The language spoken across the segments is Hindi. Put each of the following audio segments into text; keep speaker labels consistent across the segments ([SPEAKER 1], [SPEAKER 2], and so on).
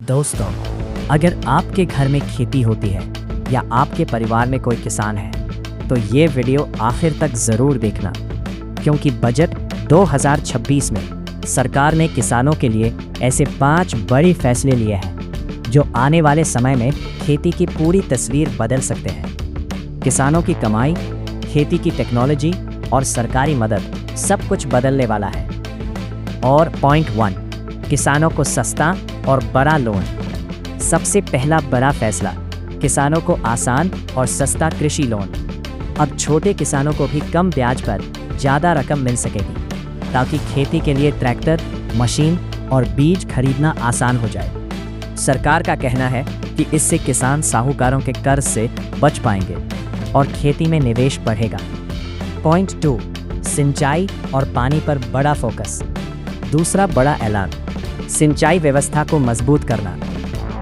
[SPEAKER 1] दोस्तों, अगर आपके घर में खेती होती है या आपके परिवार में कोई किसान है तो ये वीडियो आखिर तक ज़रूर देखना, क्योंकि बजट 2026 में सरकार ने किसानों के लिए ऐसे 5 बड़े फैसले लिए हैं जो आने वाले समय में खेती की पूरी तस्वीर बदल सकते हैं। किसानों की कमाई, खेती की टेक्नोलॉजी और सरकारी मदद सब कुछ बदलने वाला है। और पॉइंट 1, किसानों को सस्ता और बड़ा लोन। सबसे पहला बड़ा फैसला, किसानों को आसान और सस्ता कृषि लोन। अब छोटे किसानों को भी कम ब्याज पर ज़्यादा रकम मिल सकेगी ताकि खेती के लिए ट्रैक्टर, मशीन और बीज खरीदना आसान हो जाए। सरकार का कहना है कि इससे किसान साहूकारों के कर्ज से बच पाएंगे और खेती में निवेश बढ़ेगा। पॉइंट 2, सिंचाई और पानी पर बड़ा फोकस। दूसरा बड़ा ऐलान, सिंचाई व्यवस्था को मजबूत करना।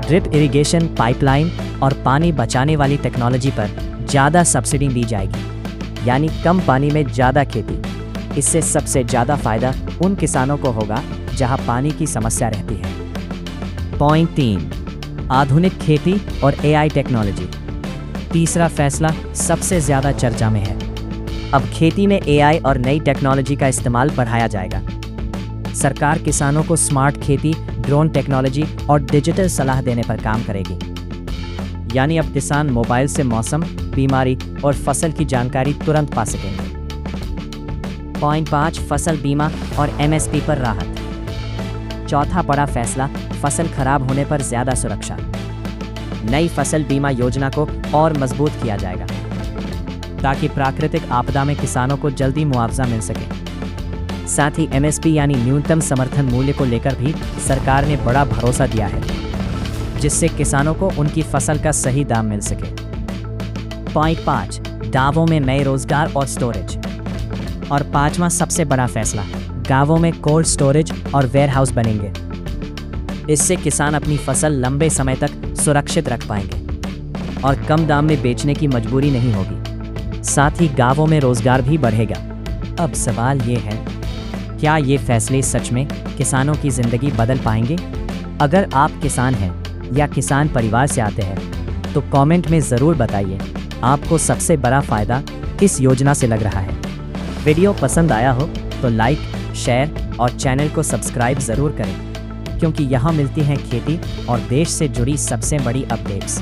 [SPEAKER 1] ड्रिप इरिगेशन, पाइपलाइन और पानी बचाने वाली टेक्नोलॉजी पर ज़्यादा सब्सिडी दी जाएगी, यानी कम पानी में ज़्यादा खेती। इससे सबसे ज़्यादा फ़ायदा उन किसानों को होगा जहां पानी की समस्या रहती है। पॉइंट 3, आधुनिक खेती और AI टेक्नोलॉजी। तीसरा फैसला सबसे ज़्यादा चर्चा में है। अब खेती में AI और नई टेक्नोलॉजी का इस्तेमाल बढ़ाया जाएगा। सरकार किसानों को स्मार्ट खेती, ड्रोन टेक्नोलॉजी और डिजिटल सलाह देने पर काम करेगी, यानी अब किसान मोबाइल से मौसम, बीमारी और फसल की जानकारी तुरंत पा सकेंगे। पॉइंट 5, फसल बीमा और MSP पर राहत। चौथा बड़ा फैसला, फसल खराब होने पर ज़्यादा सुरक्षा। नई फसल बीमा योजना को और मजबूत किया जाएगा ताकि प्राकृतिक आपदा में किसानों को जल्दी मुआवजा मिल सके। साथ ही MSP यानी न्यूनतम समर्थन मूल्य को लेकर भी सरकार ने बड़ा भरोसा दिया है, जिससे किसानों को उनकी फसल का सही दाम मिल सके। पॉइंट 5, गांवों में नए रोजगार और स्टोरेज। और 5वां सबसे बड़ा फैसला, गांवों में कोल्ड स्टोरेज और वेयरहाउस बनेंगे। इससे किसान अपनी फसल लंबे समय तक सुरक्षित रख पाएंगे और कम दाम में बेचने की मजबूरी नहीं होगी। साथ ही गांवों में रोजगार भी बढ़ेगा। अब सवाल ये है, क्या ये फैसले सच में किसानों की ज़िंदगी बदल पाएंगे? अगर आप किसान हैं या किसान परिवार से आते हैं तो कमेंट में ज़रूर बताइए आपको सबसे बड़ा फ़ायदा किस योजना से लग रहा है। वीडियो पसंद आया हो तो लाइक, शेयर और चैनल को सब्सक्राइब ज़रूर करें, क्योंकि यहाँ मिलती हैं खेती और देश से जुड़ी सबसे बड़ी अपडेट्स।